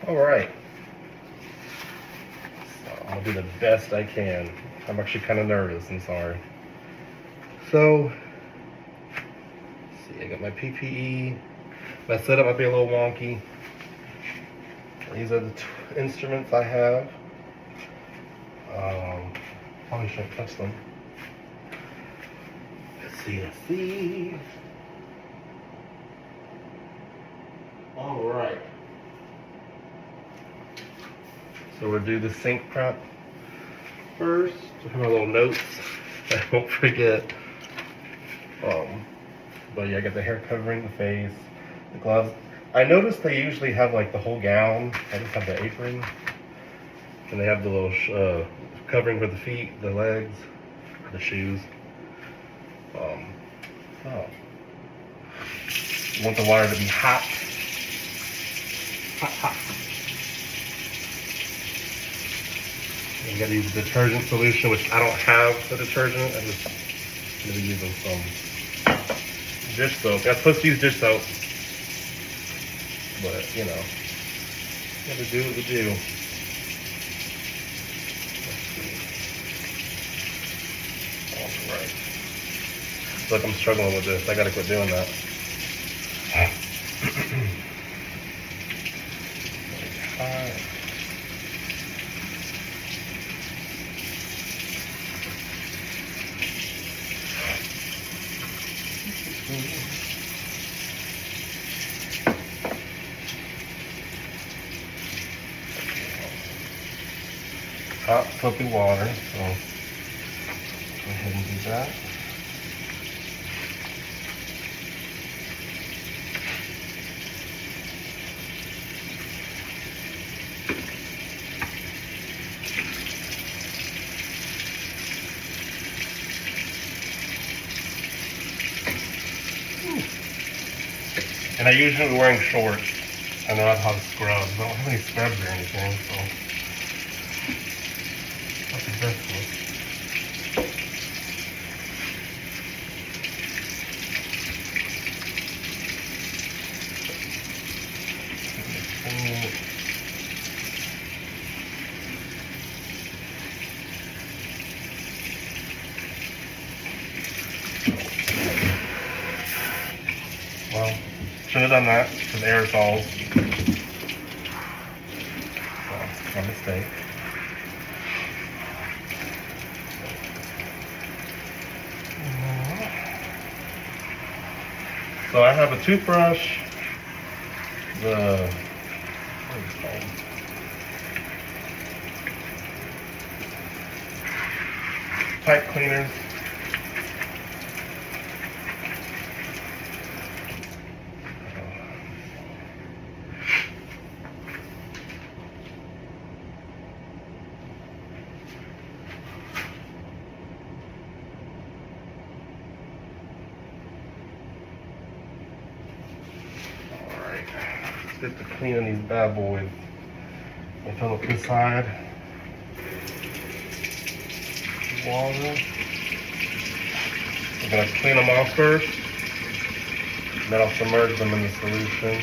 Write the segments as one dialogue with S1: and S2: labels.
S1: All right. So I'm gonna do the best I can. I'm actually kind of nervous. I'm sorry. So, let's see, I got my PPE. My setup might be a little wonky. These are the instruments I have. Probably shouldn't touch them. Let's see. All right. So we'll do the sink prep first. I have my little notes. I won't forget. But yeah, I got the hair covering, the face, the gloves. I noticed they usually have like the whole gown. I just have the apron. And they have the little covering for the feet, the legs, the shoes. You want the water to be hot. Hot. You gotta use a detergent solution, which I don't have the detergent. I'm just gonna be using some dish soap. I'm supposed to use dish soap, but you know, gotta do what we do. All right. Look, I'm struggling with this. I gotta quit doing that. Hot soapy water, so go ahead and do that. And I usually be wearing shorts. I know I have scrubs. I don't have any scrubs or anything, so that's the best one. Well, should have done that because aerosols. So, my mistake. So I have a toothbrush, the what is it called? Pipe cleaners. Let's get to cleaning these bad boys. I fill up this side. Water. We're gonna clean them off first. Then I'll submerge them in the solution,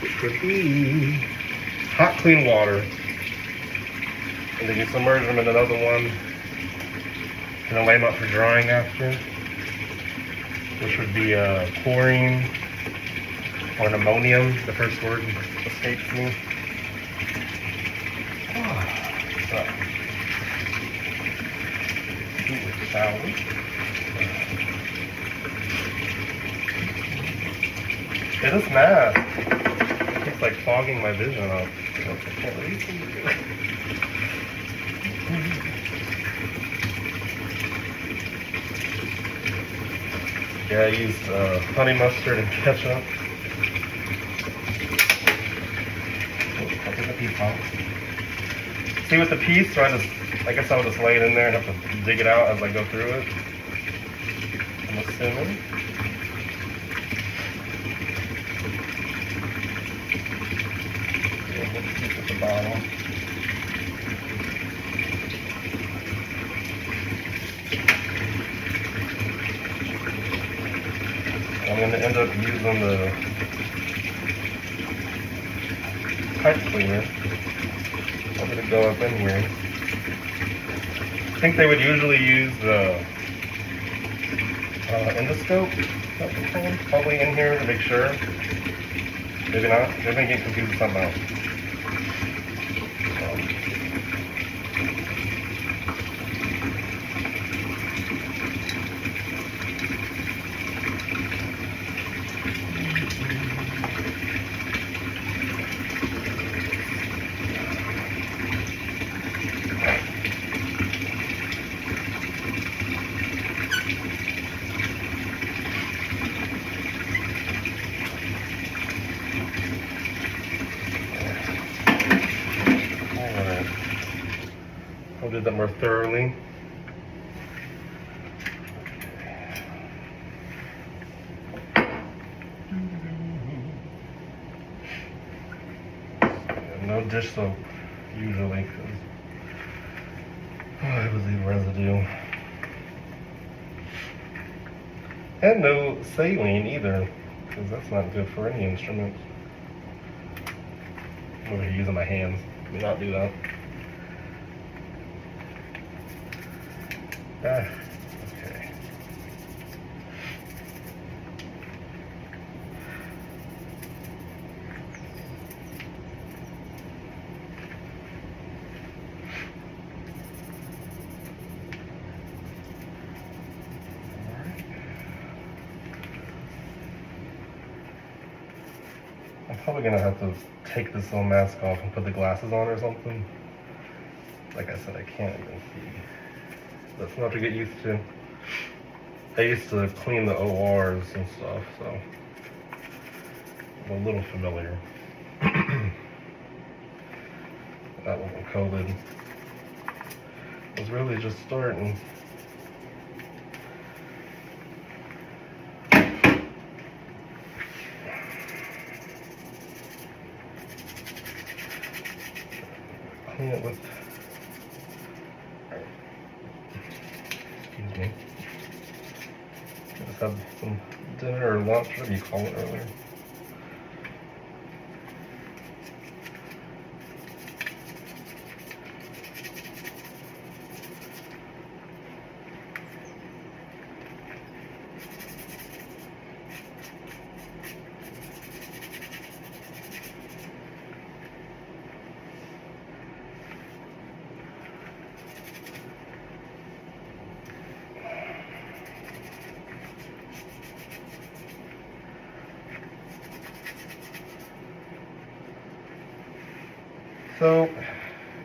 S1: which would be hot, clean water. And then you submerge them in another one. Gonna lay them up for drying after, which would be chlorine or an ammonium. The first word escapes me. So, shall we? It is mask. It's like fogging my vision up. I can't read. Yeah, I used honey mustard and ketchup. I'll get the piece off. See, with the piece, so I guess I'll just lay it in there and have to dig it out as I go through it. I'm assuming. Yeah, let's piece at the bottom. I'm going to end up using the pipe cleaner. I'm gonna go up in here. I think they would usually use the endoscope, that's what it's called, probably in here to make sure. Maybe not. Maybe I'm getting confused with something else. I'll do that more thoroughly. No dish soap, usually, because I would leave residue. And no saline either, because that's not good for any instrument. I'm over here using my hands. Do not do that. Okay. I'm probably gonna have to take this little mask off and put the glasses on or something. Like I said, I can't even see. That's not to get used to. I used to clean the ORs and stuff, so I'm a little familiar. That one when COVID was really just starting. Clean it with, excuse me, I just had some dinner or lunch, whatever you call it, earlier. So,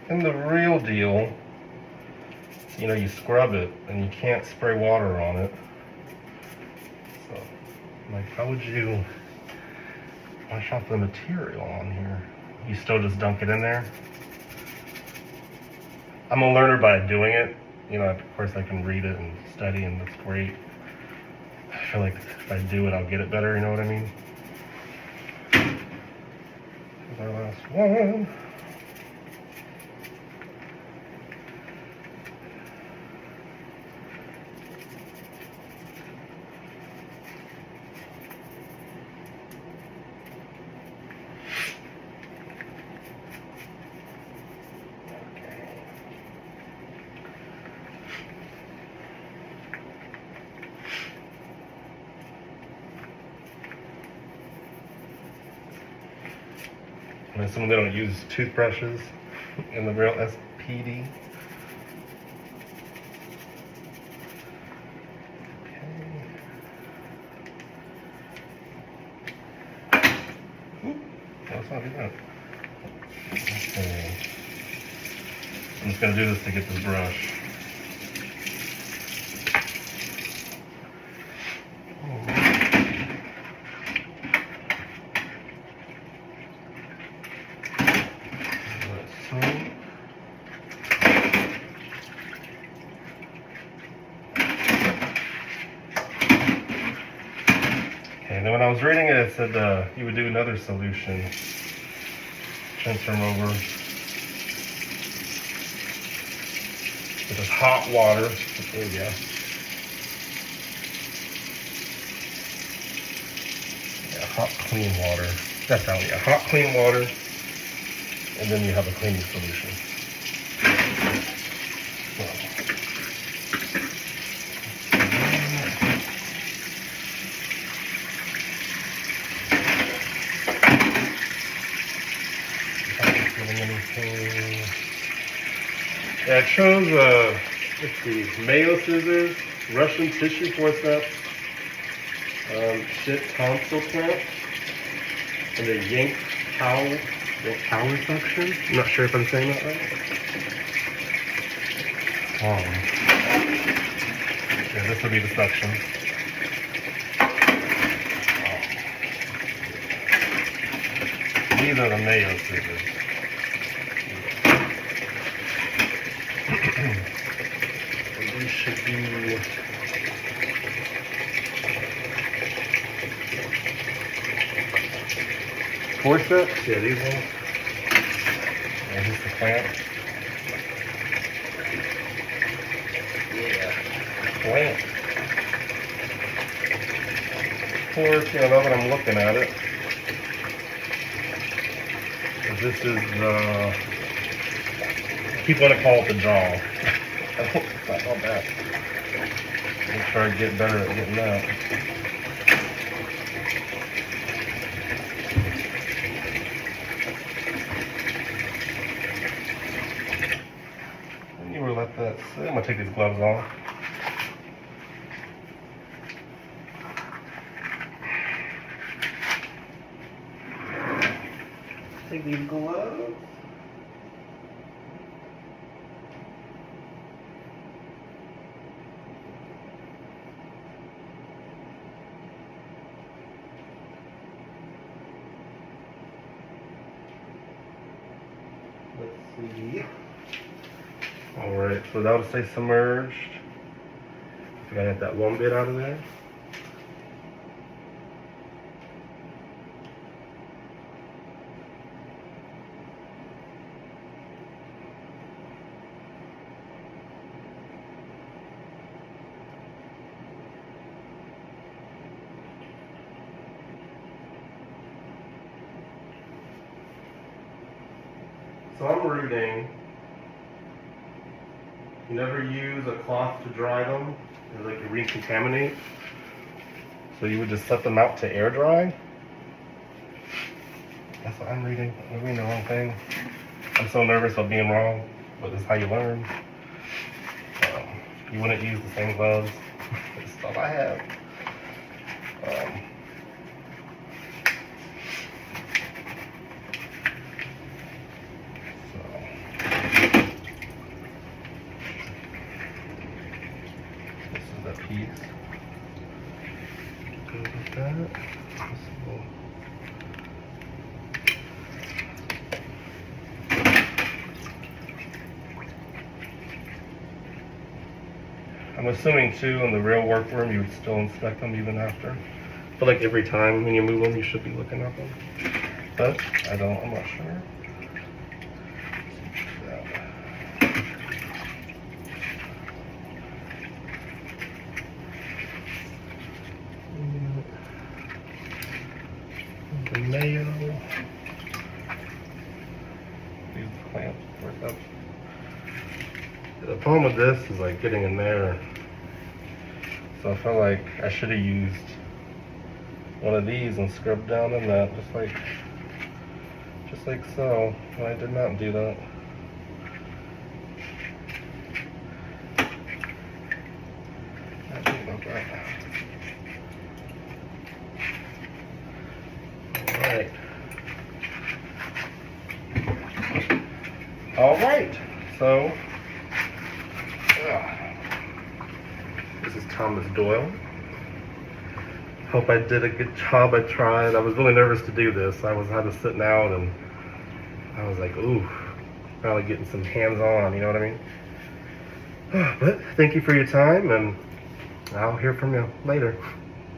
S1: in the real deal, you know, you scrub it and you can't spray water on it. So, like, how would you wash out the material on here? You still just dunk it in there? I'm a learner by doing it. You know, of course I can read it and study, and that's great. I feel like if I do it, I'll get it better, you know what I mean? Here's our last one. I assume they don't use toothbrushes in the real SPD. Let's not do that. Okay. I'm just going to do this to get this brush. And then when I was reading it, it said you would do another solution. Transform over. With this hot water. There we go. Yeah, hot, clean water. That's how, yeah, hot, clean water. and then you have a cleaning solution. Yeah, I chose, let's see, Mayo scissors, Russian tissue forceps, shit tonsil clamp, and a yank power suction. I'm not sure if I'm saying that right. Yeah, this will be the suction. These are the Mayo scissors. And these should be forceps. Yeah, these ones. And here's the clamp. Yeah, clamp. Of course, you know, now that I'm looking at it, this is the, people want to call it the jaw. It's not all bad. I'll try to get better at getting that. You will let that sit. I'm gonna take these gloves off. Take these gloves. Let's see. Alright, so that would say submerged. I think I got that one bit out of there. So I'm reading, you never use a cloth to dry them, because they can recontaminate. So you would just set them out to air dry. That's what I'm reading. I'm reading the wrong thing. I'm so nervous about being wrong, but this is how you learn. You wouldn't use the same gloves. That's all I have. Piece. Go with that. I'm assuming too, in the real workroom, you would still inspect them even after. I feel like every time when you move them, you should be looking at them. But I'm not sure. The Mayo. These clamps work up. The problem with this is like getting in there. So I felt like I should have used one of these and scrubbed down in that, just like so. But I did not do that. I think about that. All right, so this is Thomas Doyle. Hope I did a good job. I tried. I was really nervous to do this. I had to sit down and I was like, ooh, finally getting some hands-on, you know what I mean? But thank you for your time, and I'll hear from you later.